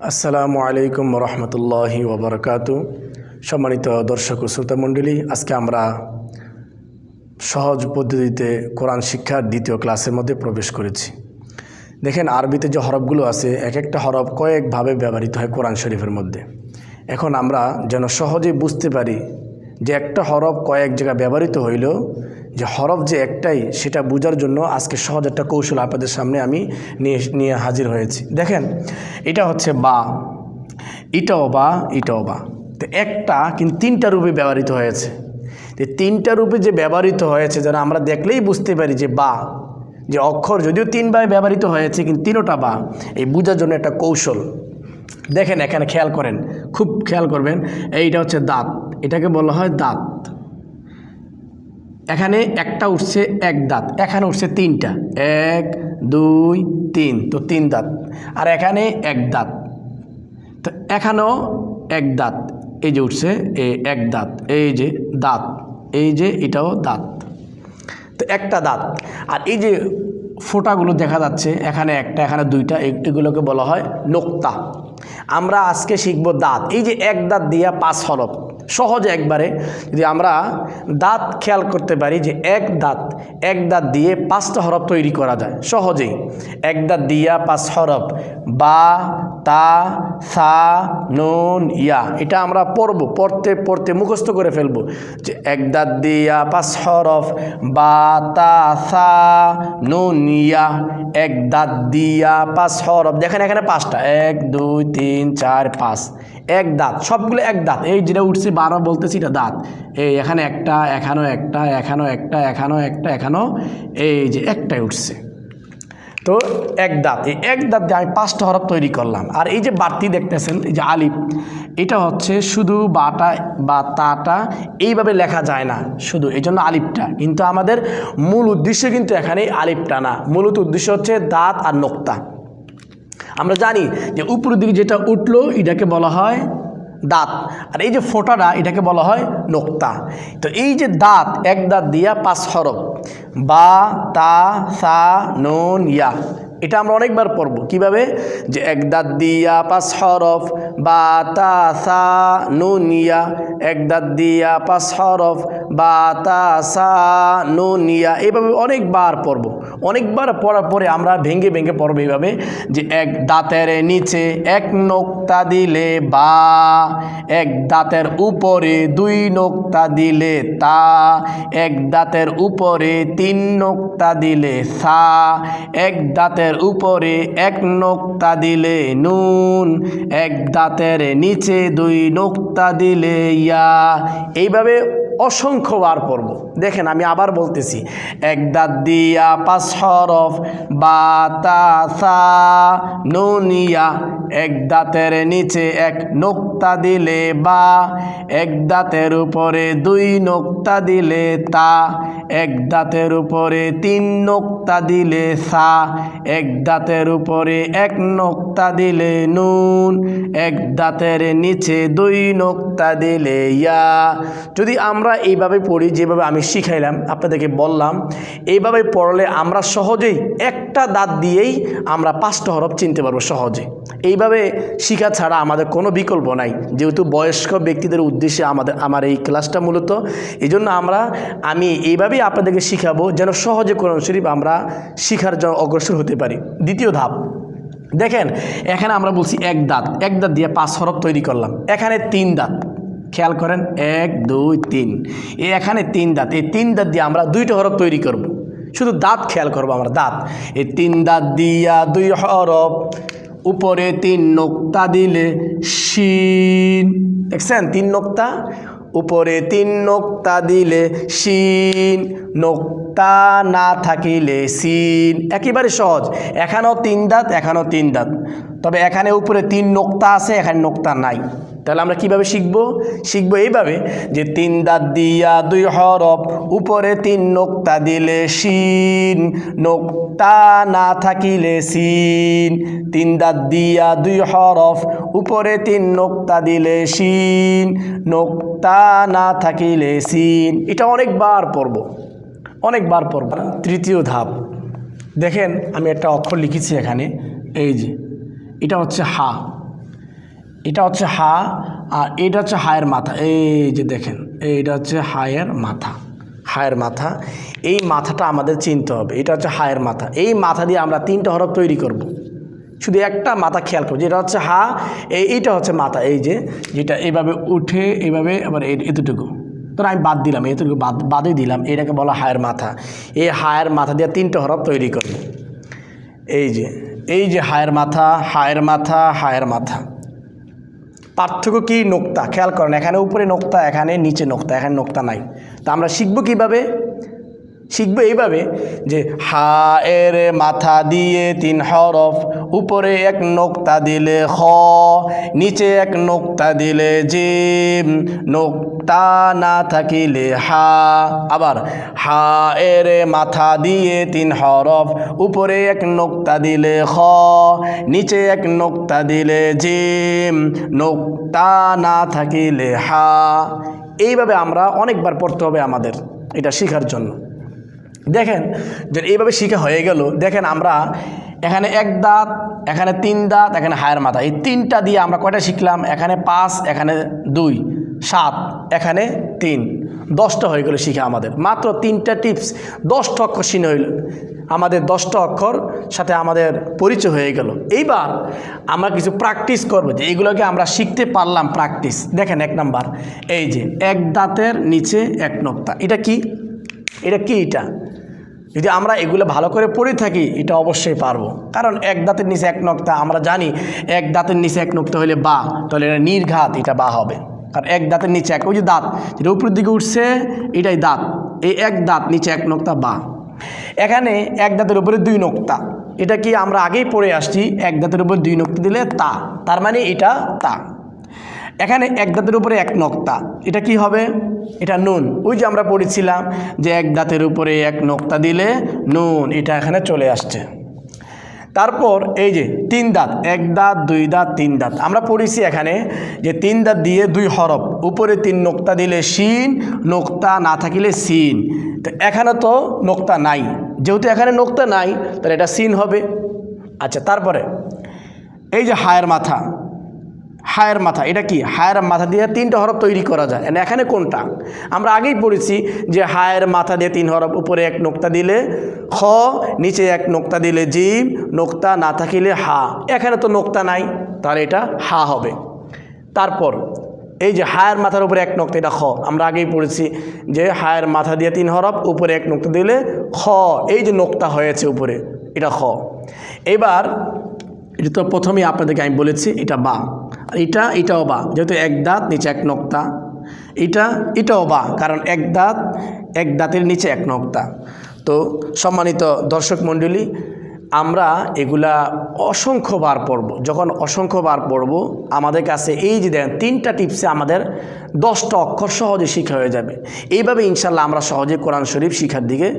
আসসালামু আলাইকুম রহমতুল্লাহি ওবরকাতু। সম্মানিত দর্শক ও শ্রোতা মণ্ডলী, আজকে আমরা সহজ পদ্ধতিতে কোরআন শিক্ষার দ্বিতীয় ক্লাসের মধ্যে প্রবেশ করেছি। দেখেন, আরবিতে যে হরফগুলো আছে, এক একটা হরফ কয়েকভাবে ব্যবহৃত হয় কোরআন শরীফের মধ্যে। এখন আমরা যেন সহজে বুঝতে পারি যে একটা হরফ কয়েক জায়গায় ব্যবহৃত হইল, যে হরফ যে একটাই, সেটা বোঝার জন্য আজকে সহজ একটা কৌশল আপনাদের সামনে আমি নিয়ে হাজির হয়েছি। দেখেন, এটা হচ্ছে বা, এটাও বা, এটাও বা। তো একটা কিন্তু তিনটা রূপে ব্যবহৃত হয়েছে। তো তিনটা রূপে যে ব্যবহৃত হয়েছে, যেন আমরা দেখলেই বুঝতে পারি যে বা, যে অক্ষর যদিও তিনভাবে ব্যবহৃত হয়েছে কিন্তু তিনোটা বা, এই বোঝার জন্য একটা কৌশল। দেখেন, এখানে খেয়াল করেন, খুব খেয়াল করবেন। এইটা হচ্ছে দাঁত, এটাকে বলা হয় দাঁত। এখানে একটা উঠছে এক দাঁত, এখানে উঠছে তিনটা, 1 2 3, তো 3 দাঁত। আর এখানে এক দাঁত, তো এখানেও এক দাঁত, এই যে উঠছে এক দাঁত, এই যে দাঁত, এই যে এটাও দাঁত, তো একটা দাঁত। আর এই যে ফোঁটাগুলো দেখা যাচ্ছে, এখানে একটা, এখানে দুইটা, এগুলোকে বলা হয় নোক্তা। আমরা আজকে শিখব দাঁত। এই যে এক দাঁত দিয়া 5 হরফ, সহজে একবারে যদি আমরা দাঁত খেয়াল করতে পারি যে এক দাঁত দিয়ে 5টা হরফ তৈরি করা যায় সহজেই। এক দাঁত দিয়া 5 হরফ, বা, তা, সা, নুন, ইয়া। এটা আমরা পড়তে মুখস্থ করে ফেলবো যে এক দাঁত দিয়া 5 হরফ, বা, তা, সা, নুন, ইয়া। এক দাঁত দিয়া 5 হরফ। দেখেন এখানে 5টা, 1 2 3 4 5, এক দাঁত, সবগুলো এক দাঁত। এই যেটা উঠছে 12 বলতেছি, এটা দাঁত। এই এখানে একটা, এখানেও একটা, এখানেও একটা, এখানেও একটা, এখানেও এই যে একটাই উঠছে, তো এক দাঁত। এই এক দাঁত দিয়ে আমি 5টা হরফ তৈরি করলাম। আর এই যে বাড়তি দেখতেছেন, এই যে আলিফ, এটা হচ্ছে শুধু বাটা বা তাটা এইভাবে লেখা যায় না শুধু, এই জন্য আলিফটা। কিন্তু আমাদের মূল উদ্দেশ্য কিন্তু এখানে আলিফটা না, মূলত উদ্দেশ্য হচ্ছে দাঁত আর নোক্তা। আমরা জানি যে উপরের দিকে যেটা উঠলো এটাকে বলা হয় দাঁত, আর এই যে ফোঁটাটা এটাকে বলা হয় নোক্তা। তো এই যে দাঁত, এক দাঁত দিয়া 5 হরফ, বা, তা, সা, নুন, ইয়া। এটা আমরা অনেকবার পড়ব। কিভাবে? যে এক দাঁত দিয়া 5 হরফ, বা, তা, সা, নুন, ইয়া। এক দাঁত দিয়া 5 হরফ, বা, তা, সা, নুন, ইয়া। এইভাবে অনেকবার পড়ব। অনেকবার পড়ার পরে আমরা ভেঙে ভেঙে পড়ব এইভাবে, যে এক দাঁতের নিচে 1 নোক্তা দিলে বা, এক দাঁতের উপরে 2 নোক্তা দিলে তা, এক দাঁতের উপরে 3 নোক্তা দিলে সা, এক দাঁতের উপরে 1 নোক্তা দিলে নুন, এক দাঁতের নিচে 2 নোক্তা দিলে ইয়া। এইভাবে অসংখ্যবার পড়ব। দেখেন, আমি আবার বলতেছি, এক দাঁত দিয়া 5 হরফ, বা, তা, সা, নুন, ইয়া। এক দাঁতের নিচে 1 নোক্তা দিলে বা, এক দাঁতের উপরে 2 নোক্তা দিলে তা, এক দাঁতের উপরে 3 নোক্তা দিলে সা, এক দাঁতের উপরে 1 নোক্তা দিলে নুন, এক দাঁতের নিচে 2 নোক্তা দিলে ইয়া। যদি আমরা এইভাবে পড়ি, যেভাবে আমি শিখাইলাম, আপনাদেরকে বললাম, এইভাবে পড়লে আমরা সহজেই একটা দাঁত দিয়েই আমরা 5টা হরফ চিনতে পারবো সহজে। এইভাবে শিখা ছাড়া আমাদের কোনো বিকল্প নাই, যেহেতু বয়স্ক ব্যক্তিদের উদ্দেশ্যে আমার এই ক্লাসটা মূলত। এই জন্য আমি এইভাবেই আপনাদেরকে শিখাবো, যেন সহজে কোরআন শরীফ আমরা শিখার জন্য অগ্রসর হতে পারি। দ্বিতীয় ধাপ, দেখেন এখানে আমরা বলছি এক দাঁত দিয়ে 5 হরফ তৈরি করলাম। এখানে 3 দাঁত, খেয়াল করেন, 1 2 3। এখানে 3 দাঁত, এই 3 দাঁত দিয়ে আমরা 2টা হরফ তৈরি করব। শুধু দাঁত খেয়াল করবো আমরা, দাঁত। এই 3 দাঁত দিয়া 2 হরফ, উপরে 3 নোক্তা দিলে শিন। দেখছেন 3 নোক্তা, উপরে 3 নোক্তা দিলে শিন, নোক্তা না থাকিলে সিন। একেবারে সহজ। এখানেও 3 দাঁত, এখানেও 3 দাঁত, তবে এখানে উপরে 3 নোক্তা আছে, এখানে নোক্তা নাই। তাহলে আমরা কিভাবে শিখবো এইভাবে, যে 3 দাঁত দিয়া 2 হরফ, উপরে 3 নোক্তা দিলে শিন, নোক্তা না থাকিলে সিন। 3 দাঁত দিয়া 2 হরফ, উপরে 3 নোক্তা দিলে শিন, নোক্তা না থাকিলে সিন। এটা অনেকবার পড়ব। তৃতীয় ধাপ, দেখেন আমি একটা অক্ষর লিখেছি এখানে, এই যে এটা হচ্ছে হা। এটা হচ্ছে হা, আর এটা হচ্ছে হায়ের মাথা। এই যে দেখেন, এইটা হচ্ছে হায়ের মাথা। হায়ের মাথা, এই মাথাটা আমাদের চিনতে হবে। এটা হচ্ছে হায়ের মাথা। এই মাথা দিয়ে আমরা 3টা হরফ তৈরি করব। শুধু একটা মাথা খেয়াল করবো, যেটা হচ্ছে হা, এইটা হচ্ছে মাথা। এই যে যেটা এইভাবে উঠে এইভাবে আবার এতটুকু, ধরো আমি বাদ দিলাম, এতটুকু বাদই দিলাম, এটাকে বলা হায়ের মাথা। এই হায়ের মাথা দিয়ে 3টা হরফ তৈরি করব। এই যে হায়ের মাথা, হায়ের মাথা, হায়ের মাথা। পার্থক্য কি? নোক্তা। খেয়াল করেন, এখানে উপরে নোক্তা, এখানে নিচে নোক্তা, এখানে নোক্তা নাই। তা আমরা শিখবো কীভাবে? শিখবো এইভাবে যে হায়ের মাথা দিয়ে 3 হরফ, উপরে 1 নোক্তা দিলে খ, নিচে 1 নোক্তা দিলে জিম, নোক্তা না থাকিলে হা। আবার হায়ের মাথা দিয়ে 3 হরফ, উপরে 1 নোক্তা দিলে খ, নিচে 1 নোক্তা দিলে জিম, নোক্তা না থাকিলে হা। এইভাবে আমরা অনেকবার পড়তে হবে আমাদের এটা শেখার জন্য। দেখেন যে এইভাবে শিখা হয়ে গেল। দেখেন আমরা এখানে 1 দাঁত, এখানে 3 দাঁত, এখানে হায়ের মাথা, এই 3টা দিয়ে আমরা কয়টা শিখলাম? এখানে 5, এখানে 2, 7, এখানে 3, 10টা হয়ে গেল শিখা আমাদের। মাত্র 3টা টিপস, 10টা অক্ষর শিখে হইল আমাদের। 10টা অক্ষর সাথে আমাদের পরিচয় হয়ে গেল। এইবার আমরা কিছু প্র্যাকটিস করবো যে এইগুলোকে আমরা শিখতে পারলাম। প্র্যাকটিস দেখেন, 1 নাম্বার, এই যে 1 দাঁতের নিচে 1 নোক্তা। এটা কি? এটা কি? এটা যদি আমরা এগুলো ভালো করে পড়ে থাকি, এটা অবশ্যই পারবো। কারণ 1 দাঁতের নিচে 1 নোক্তা, আমরা জানি 1 দাঁতের নিচে 1 নোক্তা হলে বা, তাহলে এটা নির্ঘাত, এটা বা হবে। কারণ 1 দাঁতের নিচে 1, ওই যে দাঁত যেটা উপরের দিকে উঠছে, এটাই দাঁত। এই 1 দাঁত নিচে 1 নোক্তা বা। এখানে 1 দাঁতের উপরে 2 নোক্তা, এটা কি? আমরা আগেই পড়ে আসছি, 1 দাঁতের উপর 2 নোক্তা দিলে তা, তার মানে এটা তা। এখানে 1 দাঁতের উপরে 1 নোক্তা, এটা কি হবে? এটা নুন। ওই যে আমরা পড়েছিলাম যে 1 দাঁতের উপরে 1 নোক্তা দিলে নুন, এটা এখানে চলে আসছে। তারপর এই যে 3 দাঁত, 1 দাঁত, 2 দাঁত, 3 দাঁত, আমরা পড়েছি এখানে যে 3 দাঁত দিয়ে 2 হরফ, উপরে 3 নোক্তা দিলে শিন, নোক্তা না থাকিলে সিন। তো এখানে তো নোক্তা নাই, যেহেতু এখানে নোক্তা নাই, তাহলে এটা সিন হবে। আচ্ছা, তারপরে এই যে হায়ের মাথা, হায়ের মাথা, এটা কি? হায়ের মাথা দিয়ে 3টা হরফ তৈরি করা যায়। এখানে কোনটা? আমরা আগেই পড়েছি যে হায়ের মাথা দিয়ে 3 হরফ, উপরে 1 নোক্তা দিলে খ, নিচে 1 নোক্তা দিলে জিম, নোক্তা না থাকিলে হা। এখানে তো নোক্তা নাই, তাহলে এটা হা হবে। তারপর এই যে হায়ের মাথার উপরে 1 নোক্তা, এটা খ। আমরা আগেই পড়েছি যে হায়ের মাথা দিয়ে 3 হরফ, উপরে 1 নোক্তা দিলে খ, এই যে নোক্তা হয়েছে উপরে, এটা খ। এবার এটা তো প্রথমেই আপনাদেরকে আমি বলেছি, এটা বা। আর এটাও বা, যেহেতু 1 দাঁত নিচে 1 নোক্তা। এটাও বা, কারণ 1 দাঁত, 1 দাঁতের নিচে 1 নোক্তা। তো সম্মানিত দর্শক মণ্ডলী, আমরা এগুলা অসংখ্যবার পড়ব। যখন অসংখ্যবার পড়ব, আমাদের কাছে এই যে দেখেন 3টা টিপসে আমাদের 10টা অক্ষর সহজে শিখা হয়ে যাবে। এইভাবে ইনশাল্লাহ আমরা সহজে কোরআন শরীফ শিখার দিকে